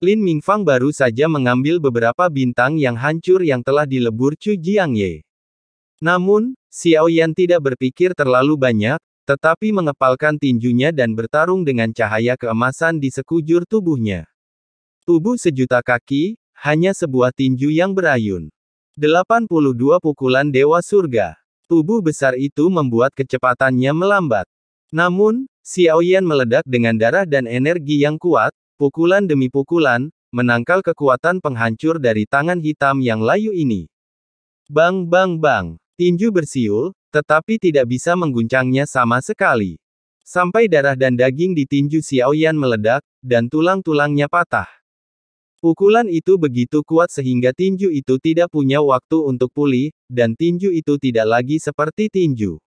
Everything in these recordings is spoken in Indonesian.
Lin Mingfang baru saja mengambil beberapa bintang yang hancur yang telah dilebur Chu Jiangye. Namun, Xiao Yan tidak berpikir terlalu banyak, tetapi mengepalkan tinjunya dan bertarung dengan cahaya keemasan di sekujur tubuhnya. Tubuh sejuta kaki, hanya sebuah tinju yang berayun. 82 pukulan Dewa Surga. Tubuh besar itu membuat kecepatannya melambat. Namun, Xiao Yan meledak dengan darah dan energi yang kuat, pukulan demi pukulan, menangkal kekuatan penghancur dari tangan hitam yang layu ini. Bang bang bang. Tinju bersiul, tetapi tidak bisa mengguncangnya sama sekali. Sampai darah dan daging di tinju Xiao Yan meledak, dan tulang-tulangnya patah. Pukulan itu begitu kuat sehingga tinju itu tidak punya waktu untuk pulih, dan tinju itu tidak lagi seperti tinju.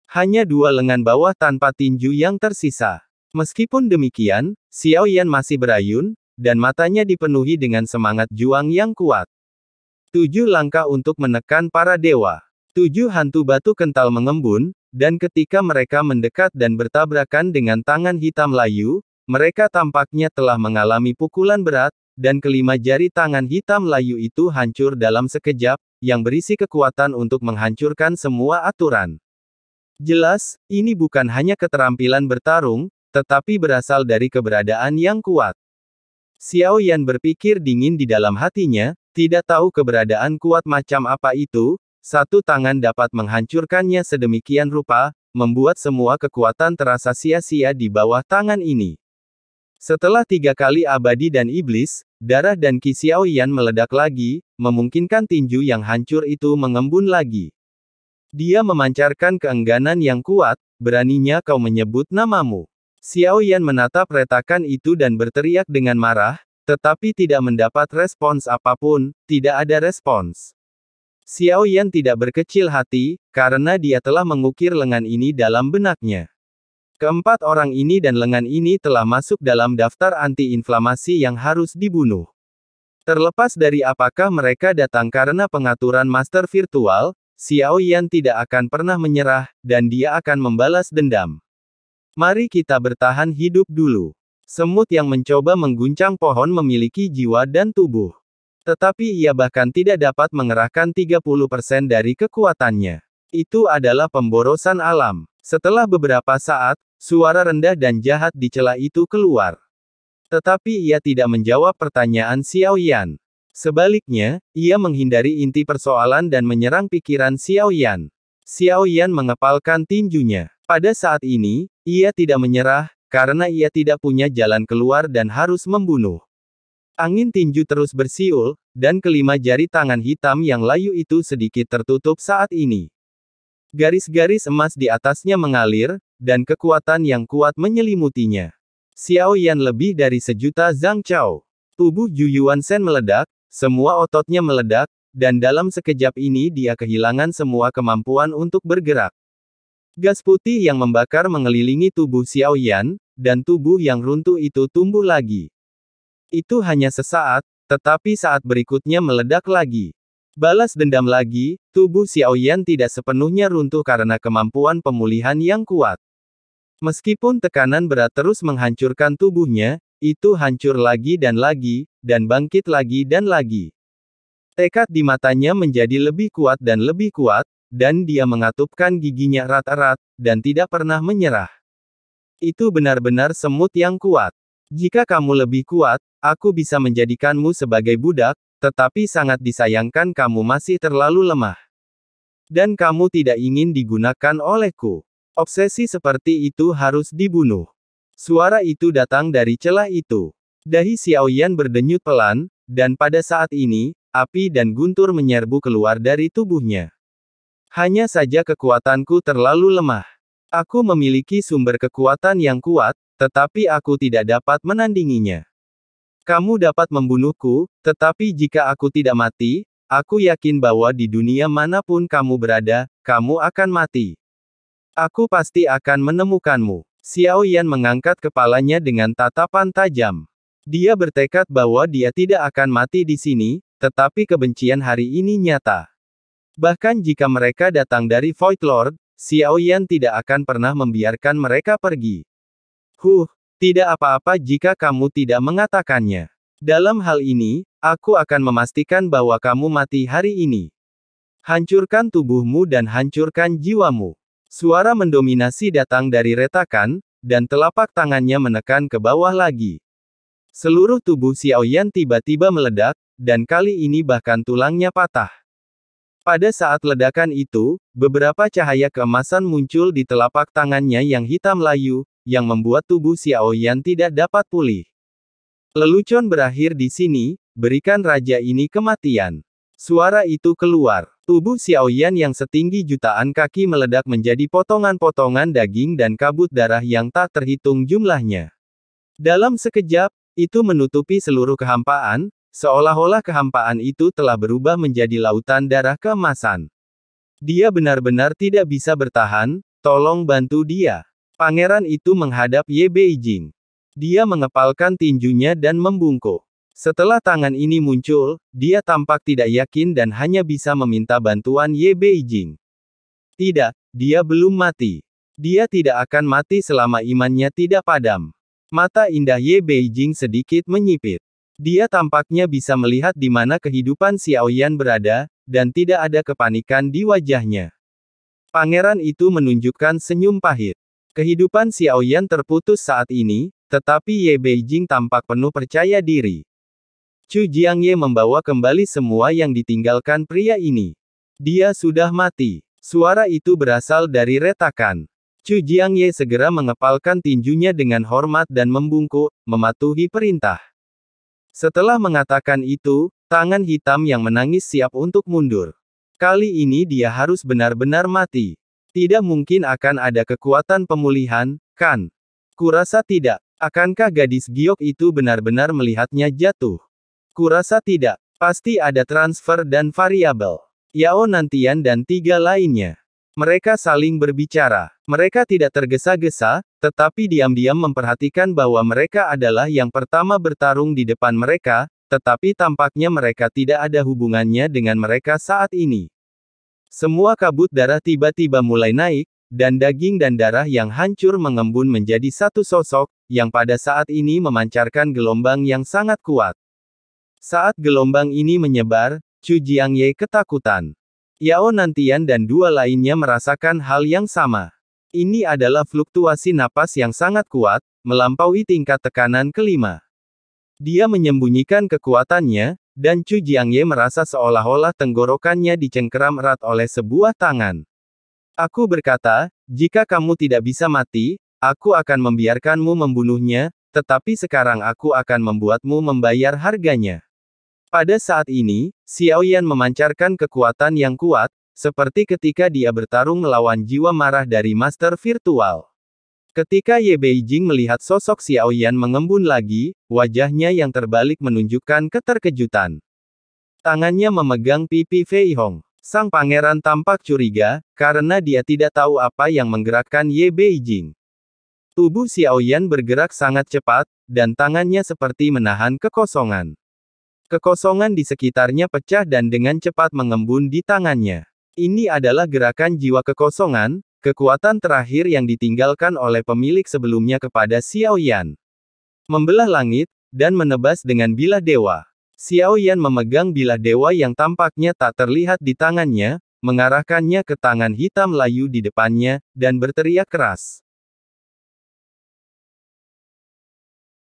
Hanya dua lengan bawah tanpa tinju yang tersisa. Meskipun demikian, Xiao Yan masih berayun, dan matanya dipenuhi dengan semangat juang yang kuat. 7 langkah untuk menekan para dewa. 7 hantu batu kental mengembun, dan ketika mereka mendekat dan bertabrakan dengan tangan hitam layu, mereka tampaknya telah mengalami pukulan berat, dan kelima jari tangan hitam layu itu hancur dalam sekejap, yang berisi kekuatan untuk menghancurkan semua aturan. Jelas, ini bukan hanya keterampilan bertarung, tetapi berasal dari keberadaan yang kuat. Xiao Yan berpikir dingin di dalam hatinya, tidak tahu keberadaan kuat macam apa itu. Satu tangan dapat menghancurkannya sedemikian rupa, membuat semua kekuatan terasa sia-sia di bawah tangan ini. Setelah 3 kali abadi dan iblis, darah dan Qi Xiao Yan meledak lagi, memungkinkan tinju yang hancur itu mengembun lagi. Dia memancarkan keengganan yang kuat, beraninya kau menyebut namamu. Xiao Yan menatap retakan itu dan berteriak dengan marah, tetapi tidak mendapat respons apapun, tidak ada respons. Xiao Yan tidak berkecil hati, karena dia telah mengukir lengan ini dalam benaknya. Keempat orang ini dan lengan ini telah masuk dalam daftar anti-inflamasi yang harus dibunuh. Terlepas dari apakah mereka datang karena pengaturan master virtual, Xiao Yan tidak akan pernah menyerah, dan dia akan membalas dendam. Mari kita bertahan hidup dulu. Semut yang mencoba mengguncang pohon memiliki jiwa dan tubuh. Tetapi ia bahkan tidak dapat mengerahkan 30% dari kekuatannya. Itu adalah pemborosan alam. Setelah beberapa saat, suara rendah dan jahat di celah itu keluar. Tetapi ia tidak menjawab pertanyaan Xiao Yan. Sebaliknya, ia menghindari inti persoalan dan menyerang pikiran Xiao Yan. Xiao Yan mengepalkan tinjunya. Pada saat ini, ia tidak menyerah, karena ia tidak punya jalan keluar dan harus membunuh. Angin tinju terus bersiul, dan kelima jari tangan hitam yang layu itu sedikit tertutup saat ini. Garis-garis emas di atasnya mengalir, dan kekuatan yang kuat menyelimutinya. Xiao Yan lebih dari 1.000.000 Zhang Chao. Tubuh Ju Yuanshen meledak, semua ototnya meledak, dan dalam sekejap ini dia kehilangan semua kemampuan untuk bergerak. Gas putih yang membakar mengelilingi tubuh Xiao Yan, dan tubuh yang runtuh itu tumbuh lagi. Itu hanya sesaat, tetapi saat berikutnya meledak lagi. Balas dendam lagi, tubuh Xiao Yan tidak sepenuhnya runtuh karena kemampuan pemulihan yang kuat. Meskipun tekanan berat terus menghancurkan tubuhnya, itu hancur lagi, dan bangkit lagi dan lagi. Tekad di matanya menjadi lebih kuat, dan dia mengatupkan giginya erat-erat, dan tidak pernah menyerah. Itu benar-benar semut yang kuat. Jika kamu lebih kuat, aku bisa menjadikanmu sebagai budak, tetapi sangat disayangkan kamu masih terlalu lemah. Dan kamu tidak ingin digunakan olehku. Obsesi seperti itu harus dibunuh. Suara itu datang dari celah itu. Dahi Xiao Yan berdenyut pelan, dan pada saat ini, api dan guntur menyerbu keluar dari tubuhnya. Hanya saja kekuatanku terlalu lemah. Aku memiliki sumber kekuatan yang kuat, tetapi aku tidak dapat menandinginya. Kamu dapat membunuhku, tetapi jika aku tidak mati, aku yakin bahwa di dunia manapun kamu berada, kamu akan mati. Aku pasti akan menemukanmu. Xiao Yan mengangkat kepalanya dengan tatapan tajam. Dia bertekad bahwa dia tidak akan mati di sini, tetapi kebencian hari ini nyata. Bahkan jika mereka datang dari Void Lord, Xiao Yan tidak akan pernah membiarkan mereka pergi. Tidak apa-apa jika kamu tidak mengatakannya. Dalam hal ini, aku akan memastikan bahwa kamu mati hari ini. Hancurkan tubuhmu dan hancurkan jiwamu. Suara mendominasi datang dari retakan, dan telapak tangannya menekan ke bawah lagi. Seluruh tubuh Xiaoyan tiba-tiba meledak, dan kali ini bahkan tulangnya patah. Pada saat ledakan itu, beberapa cahaya keemasan muncul di telapak tangannya yang hitam layu, yang membuat tubuh Xiaoyan tidak dapat pulih. Lelucon berakhir di sini, berikan raja ini kematian. Suara itu keluar. Tubuh Xiaoyan yang setinggi jutaan kaki meledak menjadi potongan-potongan daging dan kabut darah yang tak terhitung jumlahnya. Dalam sekejap, itu menutupi seluruh kehampaan, seolah-olah kehampaan itu telah berubah menjadi lautan darah keemasan. Dia benar-benar tidak bisa bertahan, tolong bantu dia. Pangeran itu menghadap Ye Beijing. Dia mengepalkan tinjunya dan membungkuk. Setelah tangan ini muncul, dia tampak tidak yakin dan hanya bisa meminta bantuan Ye Beijing. Tidak, dia belum mati. Dia tidak akan mati selama imannya tidak padam. Mata indah Ye Beijing sedikit menyipit. Dia tampaknya bisa melihat di mana kehidupan Xiaoyan berada, dan tidak ada kepanikan di wajahnya. Pangeran itu menunjukkan senyum pahit. Kehidupan Xiaoyan terputus saat ini, tetapi Ye Beijing tampak penuh percaya diri. Chu Jiangye membawa kembali semua yang ditinggalkan pria ini. Dia sudah mati. Suara itu berasal dari retakan. Chu Jiangye segera mengepalkan tinjunya dengan hormat dan membungkuk, mematuhi perintah. Setelah mengatakan itu, tangan hitam yang menangis siap untuk mundur. Kali ini dia harus benar-benar mati. Tidak mungkin akan ada kekuatan pemulihan, kan? Kurasa tidak. Akankah gadis giok itu benar-benar melihatnya jatuh? Kurasa tidak. Pasti ada transfer dan variabel. Yao Nantian dan tiga lainnya. Mereka saling berbicara. Mereka tidak tergesa-gesa, tetapi diam-diam memperhatikan bahwa mereka adalah yang pertama bertarung di depan mereka, tetapi tampaknya mereka tidak ada hubungannya dengan mereka saat ini. Semua kabut darah tiba-tiba mulai naik, dan daging dan darah yang hancur mengembun menjadi satu sosok, yang pada saat ini memancarkan gelombang yang sangat kuat. Saat gelombang ini menyebar, Chu Jiangye ketakutan. Yao Nantian dan dua lainnya merasakan hal yang sama. Ini adalah fluktuasi napas yang sangat kuat, melampaui tingkat tekanan kelima. Dia menyembunyikan kekuatannya, dan Chu Jiangye merasa seolah-olah tenggorokannya dicengkeram erat oleh sebuah tangan. Aku berkata, jika kamu tidak bisa mati, aku akan membiarkanmu membunuhnya, tetapi sekarang aku akan membuatmu membayar harganya. Pada saat ini, Xiaoyan memancarkan kekuatan yang kuat, seperti ketika dia bertarung melawan jiwa marah dari Master Virtual. Ketika Ye Beijing melihat sosok Xiaoyan mengembun lagi, wajahnya yang terbalik menunjukkan keterkejutan. Tangannya memegang pipi Fei Hong. Sang pangeran tampak curiga, karena dia tidak tahu apa yang menggerakkan Ye Beijing. Tubuh Xiaoyan bergerak sangat cepat, dan tangannya seperti menahan kekosongan. Kekosongan di sekitarnya pecah dan dengan cepat mengembun di tangannya. Ini adalah gerakan jiwa kekosongan, kekuatan terakhir yang ditinggalkan oleh pemilik sebelumnya kepada Xiaoyan. Membelah langit, dan menebas dengan bilah dewa. Xiaoyan memegang bilah dewa yang tampaknya tak terlihat di tangannya, mengarahkannya ke tangan hitam layu di depannya, dan berteriak keras.